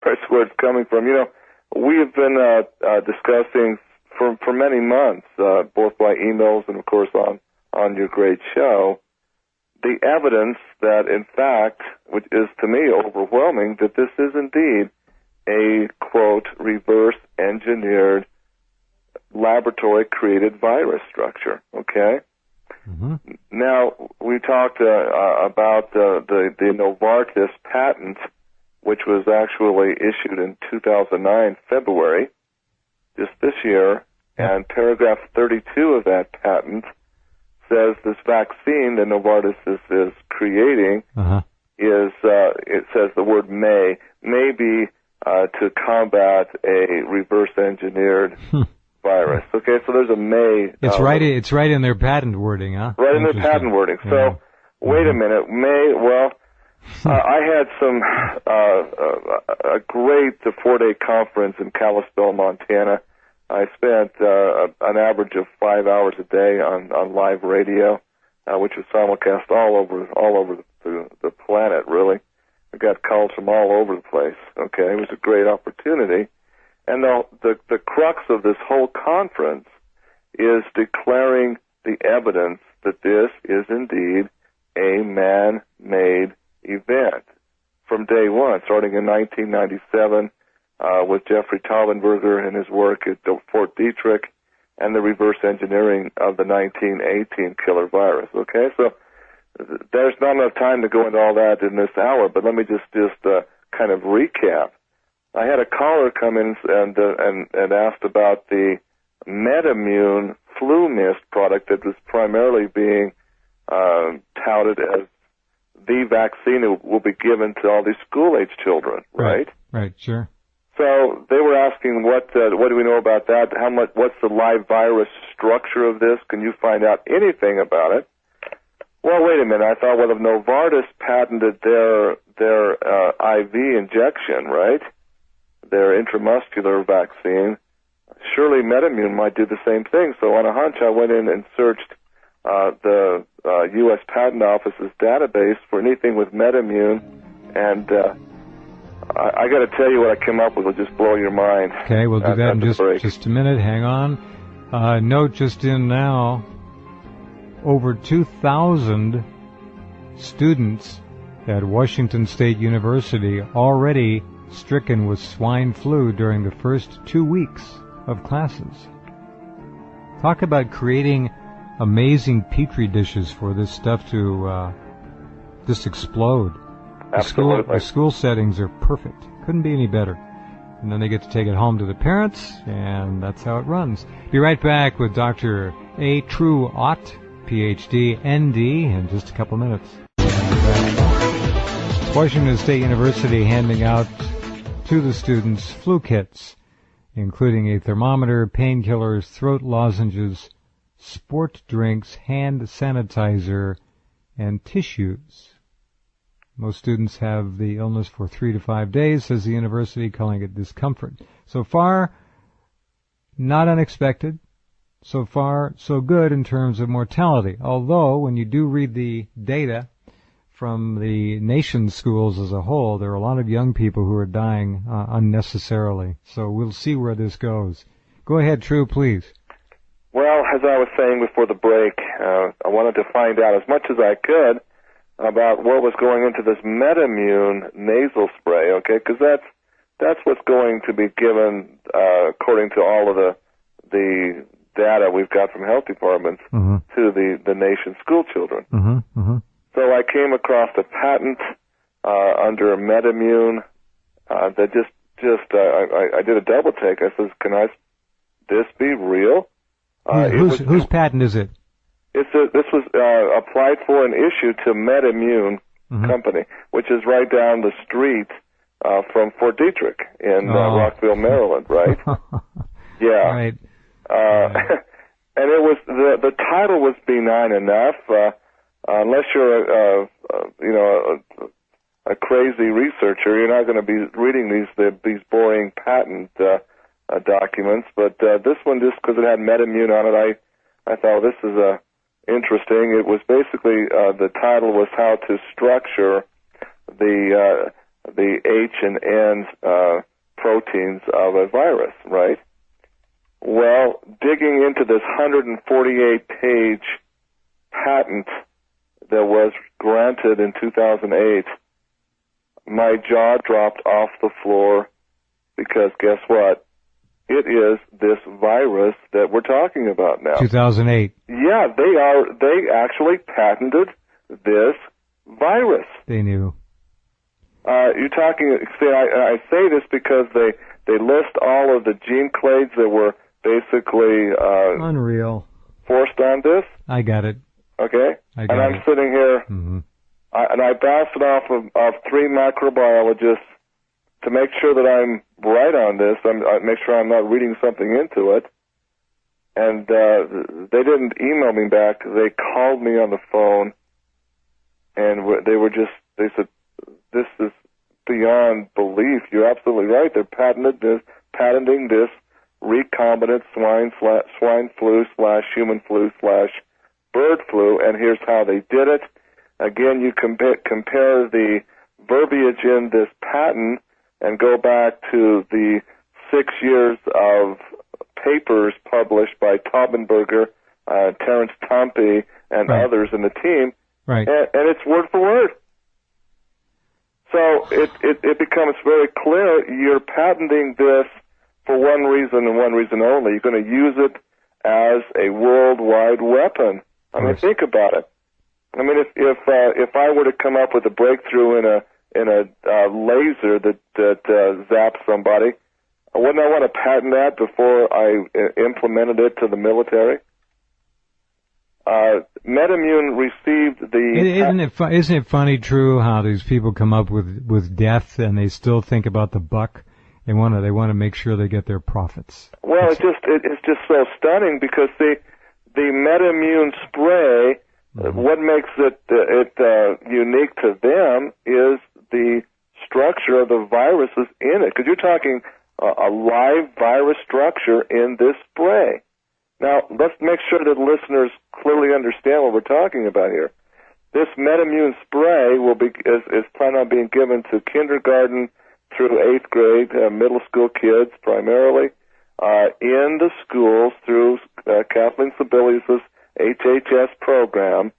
That's where it's coming from. We have been discussing for many months, both by emails and, of course, on your great show, the evidence that, in fact, which is to me overwhelming, that this is indeed a, quote, reverse-engineered laboratory-created virus structure, okay? Mm-hmm. Now, we talked about the Novartis patent, which was actually issued in 2009, February, just this year, and paragraph 32 of that patent says this vaccine that Novartis is creating it says the word may be to combat a reverse-engineered virus. Okay, so there's a may. It's right. It's right in their patent wording, huh? Right in their patent wording. So wait a minute, may. Well, I had a great 4-day conference in Kalispell, Montana. I spent an average of 5 hours a day on live radio, which was simulcast all over the planet. Really, I got calls from all over the place. Okay, it was a great opportunity, and the crux of this whole conference is declaring the evidence that this is indeed a man-made event from day one, starting in 1997. With Jeffrey Taubenberger and his work at Fort Detrick and the reverse engineering of the 1918 killer virus. Okay, so there's not enough time to go into all that in this hour, but let me just kind of recap. I had a caller come in and asked about the Medimmune FluMist product that was primarily being touted as the vaccine that will be given to all these school-age children, right? Right, sure. So they were asking, what do we know about that? What's the live virus structure of this? Can you find out anything about it? Well, wait a minute. I thought, well, if Novartis patented their IV injection, right, their intramuscular vaccine, surely Medimmune might do the same thing. So on a hunch, I went in and searched the U.S. Patent Office's database for anything with Medimmune, and I got to tell you what I came up with will just blow your mind. Okay, we'll do that in just a minute. Hang on. Note just in now, over 2,000 students at Washington State University already stricken with swine flu during the first 2 weeks of classes. Talk about creating amazing petri dishes for this stuff to just explode. Absolutely. The school settings are perfect. Couldn't be any better. And then they get to take it home to the parents, and that's how it runs. Be right back with Dr. Ott, Ph.D., N.D., in just a couple minutes. Washington State University handing out to the students flu kits, including a thermometer, painkillers, throat lozenges, sport drinks, hand sanitizer, and tissues. Most students have the illness for 3 to 5 days, says the university, calling it discomfort. So far, not unexpected. So far, so good in terms of mortality. Although, when you do read the data from the nation's schools as a whole, there are a lot of young people who are dying unnecessarily. So we'll see where this goes. Go ahead, True, please. Well, as I was saying before the break, I wanted to find out as much as I could about what was going into this Medimmune nasal spray, okay? Because that's what's going to be given according to all of the data we've got from health departments to the nation's school children. So I came across a patent under Medimmune that I did a double take. I says, this be real? Whose patent is it? This was applied for and issued to Medimmune Company, which is right down the street from Fort Detrick in Rockville, Maryland, right? Yeah. Right. And it was the title was benign enough, unless you're a crazy researcher, you're not going to be reading these boring patent documents. But this one, just because it had Medimmune on it, I thought this is interesting. It was basically the title was how to structure the the H and N proteins of a virus, right? Well, digging into this 148-page patent that was granted in 2008, my jaw dropped off the floor because guess what? It is this virus that we're talking about now. 2008. Yeah, they actually patented this virus. They knew. You're talking, I say this because they list all of the gene clades that were basically unreal forced on this. I got it. Okay? I got and I'm it. sitting here, mm-hmm. and I bounced it off of 3 microbiologists to make sure that I'm right on this. I make sure I'm not reading something into it. And they didn't email me back. They called me on the phone, and they said, this is beyond belief. You're absolutely right. They're patenting this recombinant swine flu / human flu / bird flu, and here's how they did it. Again, you compare the verbiage in this patent and go back to the 6 years of papers published by Taubenberger, Terence Tompe, and others in the team, right? And it's word for word. So it becomes very clear you're patenting this for one reason and one reason only. You're going to use it as a worldwide weapon. I mean, think about it. I mean, if I were to come up with a breakthrough in a laser that zaps somebody, wouldn't I want to patent that before I implemented it to the military? Medimmune received the... Isn't it funny, True, how these people come up with death and they still think about the buck? They want to make sure they get their profits. Well, it's just so stunning because the Medimmune spray, what makes it unique to them is the structure of the viruses in it. Because you're talking a live virus structure in this spray. Now, let's make sure that listeners clearly understand what we're talking about here. This Medimmune spray is planned on being given to kindergarten through 8th grade, middle school kids primarily, in the schools through Kathleen Sebelius' HHS program.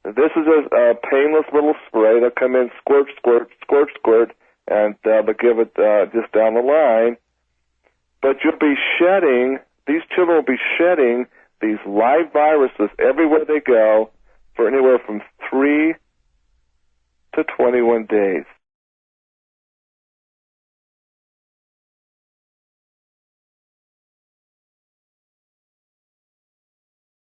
This is a painless little spray. They'll come in, squirt, squirt, squirt, squirt, and they'll give it just down the line. But you'll be shedding, these children will be shedding these live viruses everywhere they go for anywhere from 3 to 21 days.